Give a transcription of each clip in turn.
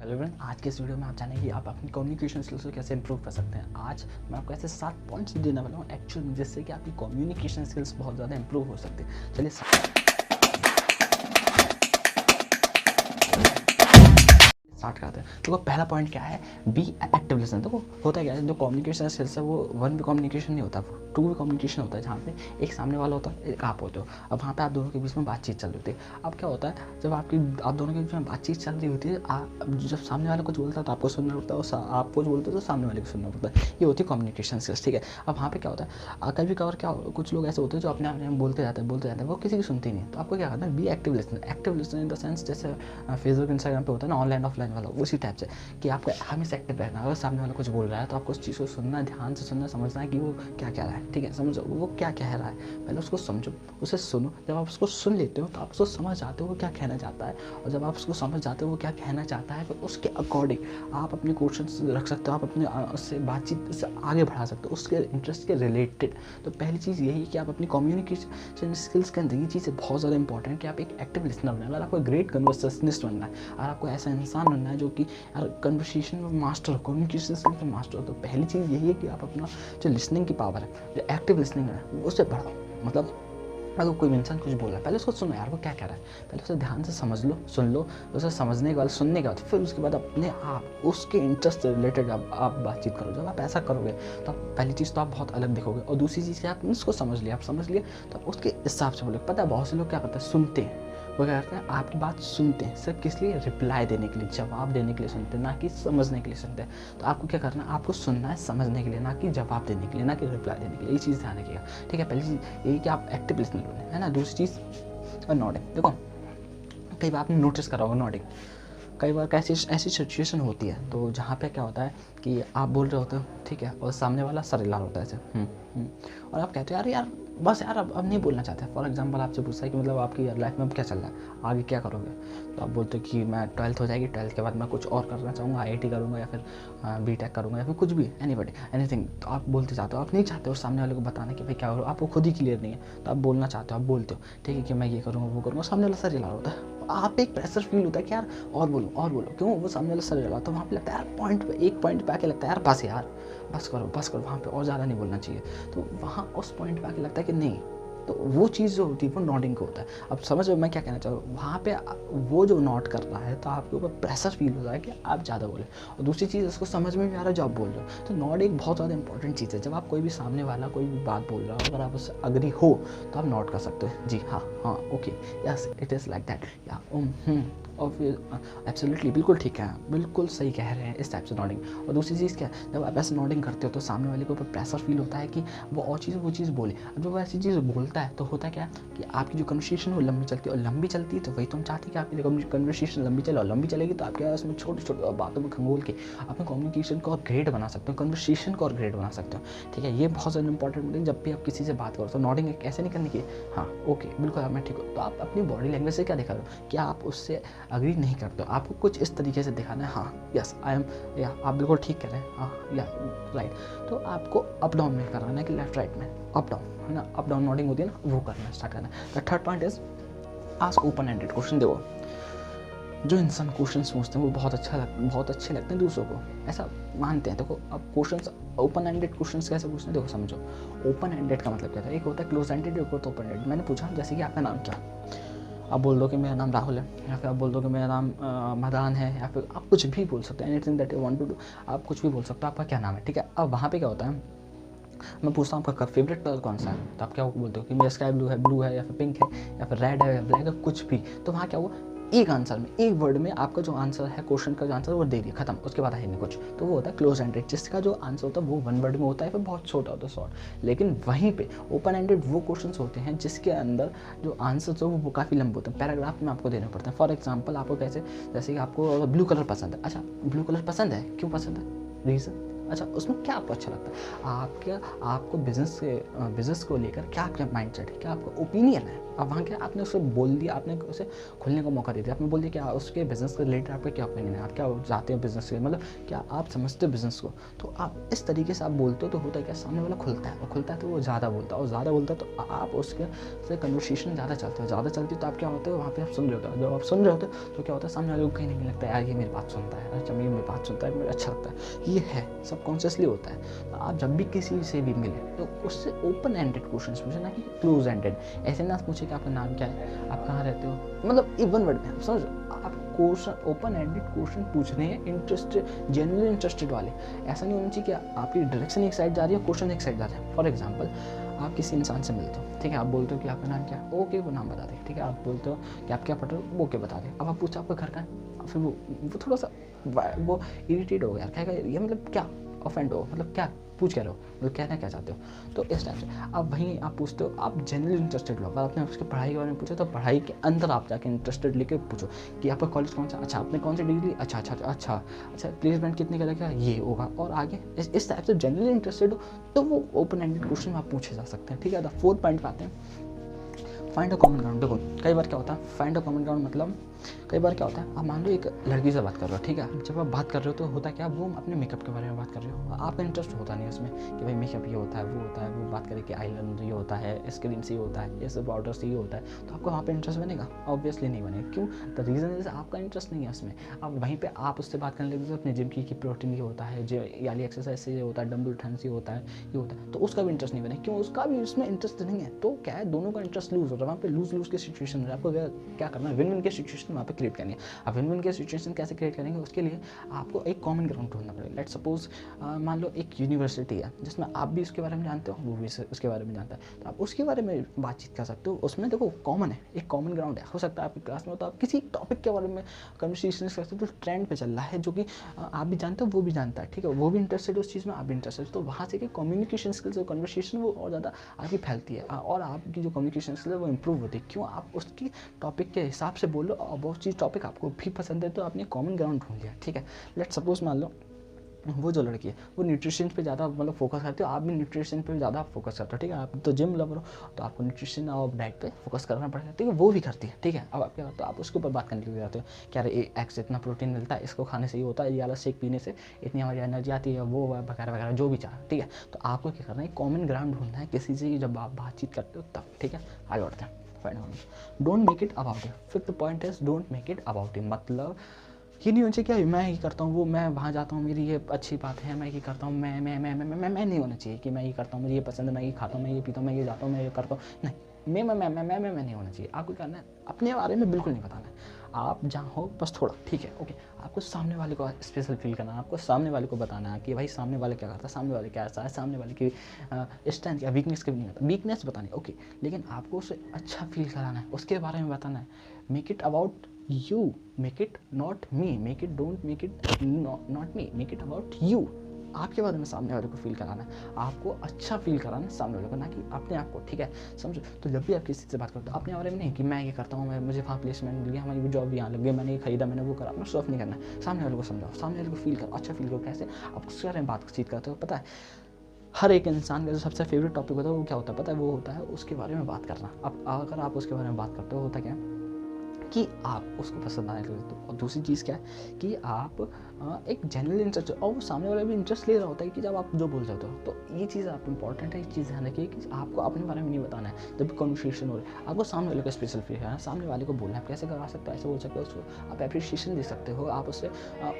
Hello friend, आज के इस वीडियो में आप जानेंगे कि आप अपनी कम्युनिकेशन स्किल्स को कैसे इंप्रूव कर सकते हैं। आज मैं आपको ऐसे 7 पॉइंट्स देने वाला हूँ एक्चुअल में, जिससे कि आपकी कम्युनिकेशन स्किल्स बहुत ज़्यादा इंप्रूव हो सकती है। चलिए स्टार्ट करते हैं। देखो पहला पॉइंट क्या है, बी एक्टिव लिसन। देखो होता है क्या है, जो कम्युनिकेशन स्किल्स है वो वन वे कम्युनिकेशन नहीं होता, टू वे कम्युनिकेशन होता है, जहाँ पे एक सामने वाला होता है, एक आप होते हो। अब वहाँ पे आप दोनों के बीच में बातचीत चल रही होती है। अब क्या होता है, जब आप दोनों के बीच में बातचीत चल रही होती है, जब सामने वाला कुछ बोलता है तो आपको सुनना पड़ता है, और आप कुछ बोलते हो तो सामने वाले को सुनना पड़ता है। ये होती है कम्युनिकेशन स्किल्स, ठीक है। अब वहाँ पे क्या होता है, कभी कभार क्या कुछ लोग ऐसे होते हैं जो अपने आप में बोलते जाते हैं, वो किसी की सुनते नहीं है। तो आपको क्या करना है, be active listen. Active listen in the sense जैसे फेसबुक इंस्टाग्राम पे होता है ना, ऑनलाइन ऑफलाइन वाला, उसी टाइप से कि आपको हमेशा एक्टिव रहना है। अगर सामने वाला कुछ बोल रहा है तो आपको उस चीज़ को सुनना, ध्यान से सुनना, समझना है कि वो क्या कह रहा है, ठीक है। समझो वो क्या कह रहा है, पहले उसको समझो, उसे सुनो। जब आप उसको सुन लेते हो तो आप उसको समझ जाते हो वो क्या कहना चाहता है, और जब आप उसको समझ जाते हो वो क्या कहना चाहता है, तो उसके अकॉर्डिंग आप अपने क्वेश्चन रख सकते हो, आप अपने उससे बातचीत से आगे बढ़ा सकते हो, उसके इंटरेस्ट के रिलेटेड। तो पहली चीज़ यही है कि आप अपनी कम्युनिकेशन स्किल्स के अंदर ये चीज़ बहुत ज़्यादा इंपॉर्टेंट है कि आप एक एक्टिव लिसनर बनना है। अगर आपको ग्रेट कन्वर्सेशनिस्ट बनना है, और आपको ऐसा इंसान बनना है जो कि यार कन्वर्सेशन में मास्टर हो, कम्युनिकेशन स्किल्स में मास्टर हो, तो पहली चीज़ यही है कि आप अपना जो लिसनिंग की पावर है, जो एक्टिव लिसनिंग है, उसे बढ़ाओ। मतलब अगर कोई इंसान कुछ बोल रहा है, पहले उसको सुनो यार वो क्या कह रहा है, पहले उसे ध्यान से समझ लो, सुन लो, उसे समझने के बाद, सुनने के बाद फिर उसके बाद अपने आप उसके इंटरेस्ट से रिलेटेड आप बातचीत करो। जब आप ऐसा करोगे तो आप पहली चीज़ तो आप बहुत अलग दिखोगे, और दूसरी चीज़ क्या, आपने उसको समझ लिया, आप समझ लिए तो आप उसके हिसाब से बोलोगे। पता है बहुत से लोग क्या करते हैं, सुनते हैं, वो क्या करते हैं, आपकी बात सुनते हैं सिर्फ किस लिए, रिप्लाई देने के लिए, जवाब देने के लिए सुनते हैं, ना कि समझने के लिए सुनते हैं। तो आपको क्या करना है, आपको सुनना है समझने के लिए, ना कि जवाब देने के लिए, ना कि रिप्लाई देने के लिए। ये चीज़ ध्यान रखिएगा, ठीक है। पहली चीज़ यही कि आप एक्टिव लिसनर बने, है ना। दूसरी चीज़ नॉडिंग। देखो कई बार आपने नोटिस करा होगा नॉडिंग, कई बार कैसी ऐसी सिचुएशन होती है तो जहाँ पे क्या होता है कि आप बोल रहे होते हो, ठीक है, और सामने वाला सर हिला होता है ऐसे, और आप कहते हो यार यार बस यार अब नहीं बोलना चाहते। फॉर एग्जांपल आपसे पूछता है कि मतलब आपकी लाइफ में अब क्या चल रहा है, आगे क्या करोगे, तो आप बोलते हो कि मैं 12th हो जाएगी, 12th के बाद मैं कुछ और करना चाहूँगा, IIT करूँगा, या फिर BTech करूँगा, या फिर कुछ भी, एनीथिंग। तो आप बोलते चाहते हो, आप नहीं चाहते हो सामने वाले को बताना कि भाई क्या करो, आपको खुद ही क्लियर नहीं है, तो आप बोलना चाहते हो, आप बोलते हो, ठीक है, कि मैं ये करूँगा वो करूँगा, सामने वाला सर हिला होता है। आप एक प्रेशर फील होता है कि यार और बोलो, क्यों, वो सामने वाला सर हिला, तो वहाँ पे लगता है यार एक पॉइंट पे आके लगता है यार बस करो, वहाँ पे और ज़्यादा नहीं बोलना चाहिए। तो वहाँ उस पॉइंट पे आके लगता है कि नहीं, तो वो चीज़ जो होती है वो नॉडिंग को होता है। अब समझ मैं क्या कहना चाह रहा हूँ, वहाँ पे वो जो नॉट कर रहा है तो आपके ऊपर प्रेशर फील हो रहा है कि आप ज़्यादा बोले, और दूसरी चीज़ उसको समझ में भी आ रहा है जो आप बोल रहे हो। तो नॉड एक बहुत ज़्यादा इंपॉर्टेंट चीज़ है। जब आप कोई भी सामने वाला कोई भी बात बोल रहा हो, अगर आप उससे अग्री हो तो आप नॉट कर सकते हो, जी हाँ, okay, yes it is like that, या और फिर एब्सोल्युटली बिल्कुल ठीक है, बिल्कुल सही कह रहे हैं, इस टाइप से नॉडिंग। और दूसरी चीज़ क्या है, जब आप ऐसे नॉडिंग करते हो तो सामने वाले के ऊपर प्रेशर फील होता है कि वो चीज़ बोले। अब जब वो ऐसी चीज़ बोलता है तो होता क्या है कि आपकी जो कन्वर्सेशन वो लंबी चलती है, और लंबी चलती है तो वही तो हम चाहते हैं कि आपकी कन्वर्सेशन लंबी चले, और लंबी चलेगी तो आपके उसमें छोटी छोटी बातों में खंगोल के अपने कम्युनिकेशन को और ग्रेट बना सकते हो, कन्वर्सेशन को और ग्रेट बना सकते हो, ठीक है। ये बहुत ज़्यादा इंपॉर्टेंट है। जब भी आप किसी से बात करो तो नॉडिंग ऐसे नहीं करनी की, हाँ ओके बिल्कुल मैं ठीक हूँ, तो आप अपनी बॉडी लैंग्वेज से क्या दिखा रहे हो, क्या आप उससे अग्री नहीं करते हो, आपको कुछ इस तरीके से दिखाना है, हाँ यस आई एम, या आप बिल्कुल ठीक कह रहे हैं, हाँ या राइट। तो आपको अप डाउन में कराना है कि लेफ्ट राइट में, अप डाउन, है ना, अप डाउन नॉडिंग होती है ना, वो करना स्टार्ट करना है। The third point is ask open ended question. देखो जो इंसान क्वेश्चन पूछते हैं वो बहुत अच्छे लगते हैं दूसरों को, ऐसा मानते हैं। देखो अब क्वेश्चन ओपन एंडेड क्वेश्चन कैसे पूछते हैं, देखो समझो ओपन एंडेड का मतलब क्या था, एक होता है क्लोज एंडेड, एक होता है ओपन एंडेड। मैंने पूछा जैसे कि आपका नाम क्या, आप बोल दो कि मेरा नाम राहुल है, या फिर आप बोल दो कि मेरा नाम मदान है, या फिर आप कुछ भी बोल सकते हैं, anything that you want to do, आप कुछ भी बोल सकते हो, आपका क्या नाम है, ठीक है। अब वहाँ पे क्या होता है, मैं पूछता हूँ आपका फेवरेट कलर कौन सा है, तो आप क्या बोलते हो कि मेरा स्काई ब्लू है, या फिर पिंक है, या फिर रेड है, या ब्लैक है, कुछ भी। तो वहाँ क्या हुआ, एक आंसर में, एक वर्ड में आपका जो आंसर है, क्वेश्चन का जो आंसर वो दे दिया, खत्म, उसके बाद है नहीं कुछ। तो वो होता है क्लोज एंडेड, जिसका जो आंसर होता है वो वन वर्ड में होता है, फिर बहुत छोटा होता है, शॉर्ट। लेकिन वहीं पे ओपन एंडेड वो क्वेश्चन होते हैं जिसके अंदर जो आंसर हो वो काफ़ी लंबे होते हैं, पैराग्राफ में आपको देने पड़ते हैं। फॉर एग्जाम्पल आपको कैसे, जैसे कि आपको ब्लू कलर पसंद है, अच्छा ब्लू कलर पसंद है, क्यों पसंद है, रीज़न, अच्छा उसमें क्या आपको अच्छा लगता है, आपको बिजनेस को लेकर क्या आपका माइंड सेट है, क्या आपका ओपिनियन है, अब वहाँ क्या आपने उसे बोल दिया, आपने उसे खुलने का मौका दे दिया, आपने बोल दिया कि उसके बिजनेस के रिलेटेड आपका क्या ओपिनियन है, आप क्या चाहते हो बिजनेस के, मतलब क्या आप समझते हो बिजनेस को। तो आप इस तरीके से आप बोलते हो तो होता है क्या, सामने वाला खुलता है, और खुलता है तो वो ज़्यादा बोलता है, और ज़्यादा बोलता है तो आप उसके से कन्वर्सेशन ज़्यादा चलते हो, ज़्यादा चलती है तो आप क्या होते हो वहाँ पे आप सुन रहे होते हो। जब आप सुन रहे होते हो तो क्या होता है, सामने वाले को कहीं नहीं लगता है यार ये मेरी बात सुनता है, अच्छा ये मेरी बात सुनता है, मुझे अच्छा लगता है, ये है सबकॉन्शियसली होता है। तो आप जब भी किसी से भी मिले तो उससे ओपन एंडेड क्वेश्चन पूछे, ना कि क्लोज एंडेड। ऐसे ना पूछे कि आपका नाम क्या है, आप कहाँ रहते हो, मतलब इवन वर्ड में समझ, आप क्वेश्चन ओपन एंडेड क्वेश्चन पूछ रहे हैं, इंटरेस्टेड जेन्युइन इंटरेस्टेड वाले। ऐसा नहीं होना चाहिए कि आपकी डायरेक्शन एक साइड जा रही है, क्वेश्चन एक साइड जा रहा है। फॉर एग्जांपल आप किसी इंसान से मिलते हो, ठीक है, आप बोलते हो कि आपका नाम क्या है, ओके वो नाम बता दे, ठीक है, आप बोलते हो कि आप क्या पढ़ रहे हो, ओके बता दे। अब आप पूछो आपका घर का है, फिर वो थोड़ा सा वो इरिटेट हो गया, कहेगा ये मतलब क्या ऑफेंड हो, मतलब क्या पूछ क्या रहे हो, मतलब कहना क्या चाहते हो। तो इस टाइप से अब वहीं आप पूछते हो, आप जनरली इंटरेस्टेड हो। अगर आपने उसके पढ़ाई के बारे में पूछा तो पढ़ाई के अंदर आप जाके इंटरेस्टेड लेके पूछो कि आपका कॉलेज कौन सा, अच्छा आपने कौन सी डिग्री, अच्छा प्लेसमेंट कितने का लगा, ये होगा, और आगे इस टाइप से जनरली इंटरेस्टेड हो तो वो ओपन एंडेड क्वेश्चन आप पूछे जा सकते हैं। ठीक है, 4 पॉइंट पे आते हैं, फाइंड अ कॉमन ग्राउंड। देखो कई बार क्या होता है, फाइंड अ कॉमन ग्राउंड मतलब कई बार क्या होता है, आप मान लो एक लड़की से बात कर रहे हो, ठीक है, जब आप बात कर रहे हो तो होता क्या, वो अपने मेकअप के बारे में बात कर रहे हो, आपका इंटरेस्ट होता नहीं उसमें कि भाई मेकअप ये होता है वो होता है, वो बात करें कि आईलाइनर ये होता है, स्क्रीन से ये होता है, ये सब पाउडर से ये होता है, तो आपको वहाँ पे इंटरेस्ट बनेगा, ऑब्वियसली नहीं बनेगा। क्यों, द रीज़न इज आपका इंटरेस्ट नहीं है उसमें। अब वहीं पर आप उससे बात करने लगे तो अपने जिम की प्रोटीन ये होता है, जो याली एक्सरसाइज से ये होता है, डम्बल उठाने से ये होता है, तो उसका भी इंटरेस्ट नहीं बनेगा। क्यों, उसका भी उसमें इंटरेस्ट नहीं है, तो क्या है, दोनों का इंटरेस्ट लूज होता है, वहाँ पे लूज लूज की सिचुएशन है। आपको क्या करना है, विन विन की सिचुएशन वहाँ पे क्रिएट करनी है। अब विन विन की सिचुएशन कैसे क्रिएट करेंगे, उसके लिए आपको एक कॉमन ग्राउंड ढूंढना पड़ेगा। लेट्स सपोज मान लो एक यूनिवर्सिटी है जिसमें आप भी उसके बारे में जानते हो, वो भी उसके बारे में जानता है, तो आप उसके बारे में बातचीत कर सकते हो। उसमें देखो कॉमन है, एक कॉमन ग्राउंड है। हो सकता है आपकी क्लास में हो तो आप किसी टॉपिक के बारे में कन्वर्सेशन कर सकते हो, तो ट्रेंड पे चल रहा है, जो कि आप भी जानते हो वो भी जानता है, ठीक है, वो भी इंटरेस्टेड है उस चीज़ में, आप भी इंटरेस्टेड, तो वहाँ से कम्युनिकेशन स्किल्स और कन्वर्सेशन वो और ज़्यादा आपकी फैलती है, और आपकी जो कम्युनिकेशन स्किल्स है वो इंप्रूव होती है। क्यों, आप उसकी टॉपिक के हिसाब से बोलो, और वो चीज़ टॉपिक आपको भी पसंद है, तो आपने कॉमन ग्राउंड ढूंढ लिया। ठीक है, लेट्स सपोज मान लो वो जो लड़की है वो न्यूट्रिशन पे ज़्यादा मतलब फोकस करते हो, आप भी न्यूट्रिशन पे ज़्यादा फोकस करते हो, ठीक है, आप तो जिम लवर हो तो आपको न्यूट्रिशन और डाइट पे फोकस करना पड़ेगा, ठीक है, वो भी करती है। ठीक है, अब आप क्या करते हो, आप उसके ऊपर बात करने के लिए जाते हो, क्या एग से इतना प्रोटीन मिलता है, इसको खाने से ये होता है, ये वाला शेक पीने से इतनी हमारी एनर्जी आती है, वो वगैरह वगैरह जो भी चाह, ठीक है। तो आपको क्या करना है, कॉमन ग्राउंड ढूंढना है किसी से, जब आप बातचीत करते हो तब। ठीक है, आगे बढ़ते हैं। Don't make it about it. Fifth point is don't make it about it, मतलब ये नहीं होना चाहिए क्या मैं ये करता हूँ, वो मैं वहाँ जाता हूँ, मेरी ये अच्छी बात है, मैं ये करता हूँ, मैं नहीं होना चाहिए कि मैं ये करता हूँ, मुझे ये पसंद है, मैं ये खाता हूँ, मैं ये पीता हूँ, मैं ये जाता हूँ, मैं ये करता हूँ, नहीं, मैं नहीं होना चाहिए। आपको करना है अपने बारे में बिल्कुल नहीं बताना है, आप जहाँ हो बस थोड़ा, ठीक है, ओके। आपको सामने वाले को स्पेशल फील करना है, आपको सामने वाले को बताना है कि भाई सामने वाले क्या करता है, सामने वाले क्या ऐसा है, सामने वाले की स्ट्रेंथ या वीकनेस के भी नहीं होता, वीकनेस बतानी ओके, लेकिन आपको उसे अच्छा फील कराना है, उसके बारे में बताना है। Make it about you, make it not me, make it don't make it not me, make it about you। आपके बारे में सामने वाले को फील कराना है, आपको अच्छा फील कराना है सामने वाले को, ना कि अपने आप को। ठीक है, समझो। तो जब भी आप किसी से बात करते हो अपने बारे में नहीं कि मैं ये करता हूँ, मैं मुझे वहाँ प्लेसमेंट मिल गया, हमारी जॉब यहाँ लग गई, मैंने ये खरीदा, मैंने वो करा, अपना स्टॉफ नहीं करना है। सामने वाले को समझाओ, सामने वाले को फील करो, अच्छा फील करो। कैसे आप उसके बारे में बातचीत करते हो, पता है हर एक इंसान का जो सबसे फेवरेट टॉपिक होता है वो क्या होता है पता है, वो होता है उसके बारे में बात करना। अब अगर आप उसके बारे में बात करते हो, होता क्या कि आप उसको पसंद आने लगते हो। और दूसरी चीज़ क्या है कि आप एक जनरल इंटरेस्ट, और वो सामने वाला भी इंटरेस्ट ले रहा होता है कि जब आप जो बोल जाते हो। तो ये चीज़ आप इंपॉर्टेंट है, ये चीज़ ध्यान रखिए कि आपको अपने बारे में नहीं बताना है। जब कन्वर्सेशन हो रही है आपको सामने वाले को स्पेशल फील है, सामने वाले को बोलना है। आप कैसे करा सकते हो, ऐसे बोल सकते हो, उसको आप एप्रिशिएशन दे सकते हो, आप उससे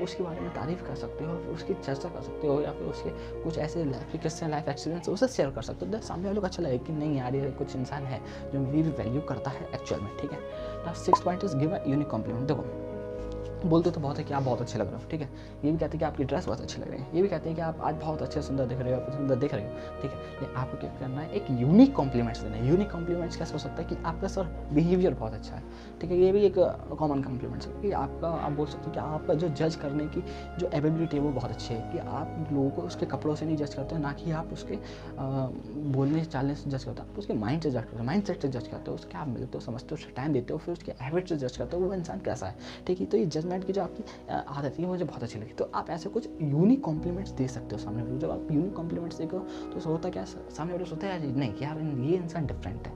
उसके बारे में तारीफ़ कर सकते हो, फिर उसकी चर्चा कर सकते हो, या फिर उसके कुछ ऐसे लाइफ के किस्से, लाइफ एक्सपीरियंस उसे शेयर कर सकते हो। सामने वाले को अच्छा लगे कि नहीं यार ये कुछ इंसान है जो मेरी भी वैल्यू करता है एक्चुअल में। ठीक है, 6 point is give a unique compliment. देखो बोलते तो बहुत है कि आप बहुत अच्छे लग रहे हो, ठीक है, ये भी कहते हैं कि आपकी ड्रेस बहुत अच्छी लग रही है, ये भी कहते हैं कि आप आज बहुत अच्छे सुंदर दिख रहे हो, सुंदर दिख रहे हो, ठीक है। लेकिन आपको क्या करना है, एक यूनिक कॉम्प्लीमेंट्स देना है। यूनिक कॉम्प्लीमेंट्स कैसे हो सकता है कि आपका सर बिहेवियर बहुत अच्छा है, ठीक है, ये भी एक कॉमन कॉम्प्लीमेंट्स है कि आपका, आप बोल सकते हो कि आपका जो जज करने की जो एबिलिटी है वो बहुत अच्छी है, कि आप लोगों को उसके कपड़ों से नहीं जज करते हो, ना कि आप उसके बोलने चालने से जज करते हो, आप उसके माइंड से जज करते हो, माइंड सेट से जज करते हो, उसके आप मिलते हो, समझते हो, उससे टाइम देते हो, फिर उसके हैबिट से जज करते हो वो इंसान कैसा है, ठीक है। तो ये जजमेंट की जो आपकी आदत है मुझे बहुत अच्छी लगी। तो आप ऐसे कुछ यूनिक कॉम्प्लीमेंट्स दे सकते हो सामने वाले। जब आप यूनिक कॉम्प्लीमेंट्स देखो तो होता क्या, सामने वाले सोचते हैं नहीं यार ये इंसान डिफरेंट है,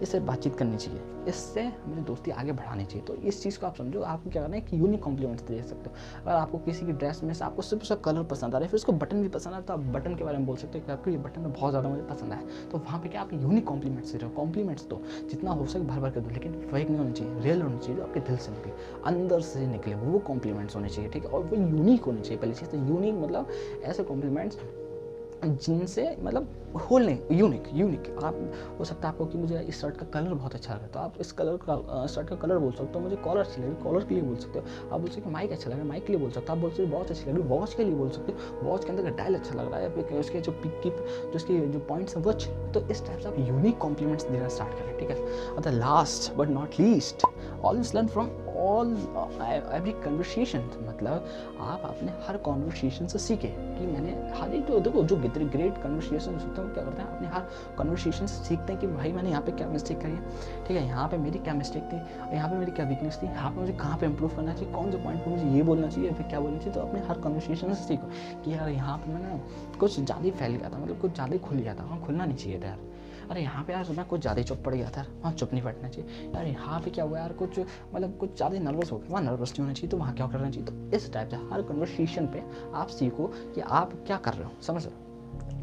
इससे बातचीत करनी चाहिए, इससे मेरी दोस्ती आगे बढ़ानी चाहिए। तो इस चीज़ को आप समझो, आपको क्या करना है कि यूनिक कॉम्प्लीमेंट्स दे सकते हो। अगर आपको किसी की ड्रेस में से आपको सिर्फ उसका कलर पसंद आ रहा है, फिर उसको बटन भी पसंद आ रहा है, तो आप बटन के बारे में बोल सकते हो कि आपको ये बटन बहुत ज़्यादा मुझे पसंद आया। तो वहाँ पे क्या आप यूनिक कॉम्प्लीमेंट्स दे रहे हो। कॉम्प्लीमेंट्स तो जितना हो सके भर भर कर दो, लेकिन फेक नहीं होनी चाहिए, रियल होनी चाहिए, जो आपके दिल से निकले, अंदर से निकले, वो कॉम्प्लीमेंट्स होने चाहिए, ठीक है। और वो यूनिक होने चाहिए। पहली चीज़ तो यूनिक मतलब ऐसे कॉम्प्लीमेंट्स जिनसे मतलब होल नहीं, यूनिक। आप हो सकता है आपको कि मुझे इस शर्ट का कलर बहुत अच्छा लगा, तो आप इस कलर का शर्ट का कलर बोल सकते हो। मुझे कॉलर अच्छी लगी, कॉलर के लिए बोल सकते हो। आप बोल सकते हो माइक अच्छा लगा, माइक के लिए बोल सकते हो। आप बोल सकते हो वॉच अच्छी लगी, वॉच के लिए बोल सकते हो। वॉच के अंदर का डायल अच्छा लग रहा है, फिर उसके जो जो उसके जो पॉइंट्स हैं वो अच्छे। तो इस टाइप से आप यूनिक कॉम्प्लीमेंट्स देना स्टार्ट करें, ठीक है। और the last but not least, always learn from every conversation. मतलब आप अपने हर कॉन्वर्सेशन से सीखें कि मैंने हर एक, तो देखो जो ग्रेट कन्वर्सेशन होते हैं क्या करते हैं, अपने हर कन्वर्सेशन से सीखते हैं कि भाई मैंने यहाँ पे क्या मिस्टेक करी है, ठीक है, यहाँ पे मेरी क्या मिस्टेक थी, यहाँ पे मेरी क्या वीकनेस थी, यहाँ पे मुझे कहाँ पे इंप्रूव करना चाहिए, कौन से पॉइंट पर मुझे ये बोलना चाहिए, फिर क्या बोलना चाहिए। तो अपने हर कन्वर्सेशन से सीखो कि यार यहाँ पे मैंने कुछ ज़्यादा ही फैल गया था, मतलब कुछ ज़्यादा ही खुल गया था, वहाँ खुलना नहीं चाहिए था यार। अरे यहाँ पे यार मैं कुछ ज़्यादा ही चुप पड़ गया था, वहाँ चुप नहीं पड़ना चाहिए। यार यहाँ पे क्या हुआ यार, कुछ मतलब कुछ ज़्यादा नर्वस हो गया, वहाँ नर्वस नहीं होना चाहिए, तो वहाँ क्या करना चाहिए। तो इस टाइप से हर कन्वर्सेशन पे आप सीखो कि आप क्या कर रहे हो, समझ रहे हो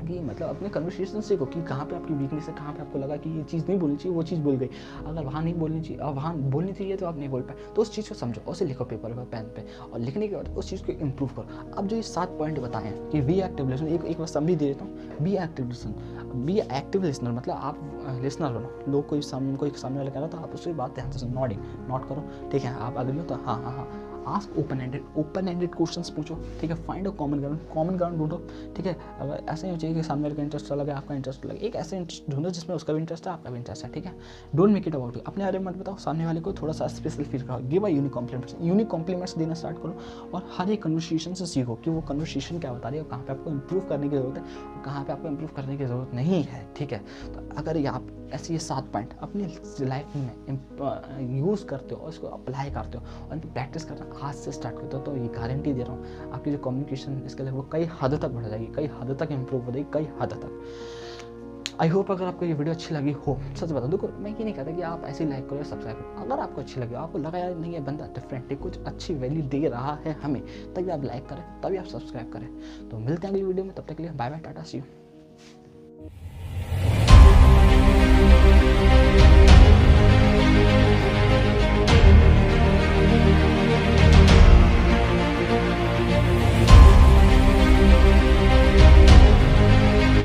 कि मतलब अपने कन्वर्सेशन सीखो कि कहाँ पे आपकी वीकनेस है, कहाँ पे आपको लगा कि ये चीज़ नहीं बोलनी चाहिए, वो चीज़ बोल गई। अगर वहाँ नहीं बोलनी चाहिए और वहाँ बोलनी चाहिए तो आप नहीं बोल पाए, तो उस चीज़ को समझो, उसे लिखो पेपर पर, पेन पे, और लिखने के बाद उस चीज़ को इम्प्रूव करो। अब जो ये 7 पॉइंट बताए हैं कि बी एक्टिव लिसनर, एक बार समझी दे देता हूँ। Be active listener, be active listener मतलब आप लिसनर बनो। लोग कोई सामने वाला कह रहा था, आप उसकी बात ध्यान से सुनो, नोट करो, ठीक है। आप अगर हो तो हाँ, आस्क ओपन एंडेड क्वेश्चंस पूछो, ठीक है। फाइंड अ कॉमन ग्राउंड ढूंढो, ठीक है। अगर ऐसा नहीं चाहिए कि सामने वाले का इंटरेस्ट अलग है, आपका इंटरेस्ट अलग है, एक ऐसा इंटरेस्ट ढूंढो जिसमें उसका भी इंटरेस्ट है, आपका भी इंटरेस्ट है, ठीक है। Don't make it about you, अपने बारे में मत बताओ, सामने वाले को थोड़ा सा स्पेशल फील कराओ। गिव अ यूनिक कॉम्प्लीमेंट्स देना स्टार्ट करो, और हर एक कन्वर्सेशन से सीखो कि वो कन्वर्सेशन क्या बता रही है, कहाँ पे आपको इंप्रूव करने की जरूरत है और कहाँ पे आपको इंप्रूव करने की जरूरत नहीं है, ठीक है। तो अगर ये आप ऐसे ये 7 पॉइंट अपनी लाइफ में यूज़ करते हो और इसको अप्लाई करते हो और इनकी प्रैक्टिस करना आज से स्टार्ट करते हो, तो ये गारंटी दे रहा हूँ आपकी जो कम्युनिकेशन स्किल है वो कई हद तक बढ़ जाएगी, कई हद तक इंप्रूव हो जाएगी, कई हद तक। आई होप अगर आपको ये वीडियो अच्छी लगी हो, सच बता देखो मैं ये नहीं कहता कि आप ऐसे ही लाइक करो या सब्सक्राइब करो। अगर आपको अच्छी लगी, आपको लगा यार नहीं है बंदा डिफरेंट है, कुछ अच्छी वैल्यू दे रहा है हमें, तभी आप लाइक करें, तभी आप सब्सक्राइब करें। तो मिलते हैं अगली वीडियो में, तब तक के लिए bye bye, tata, see you.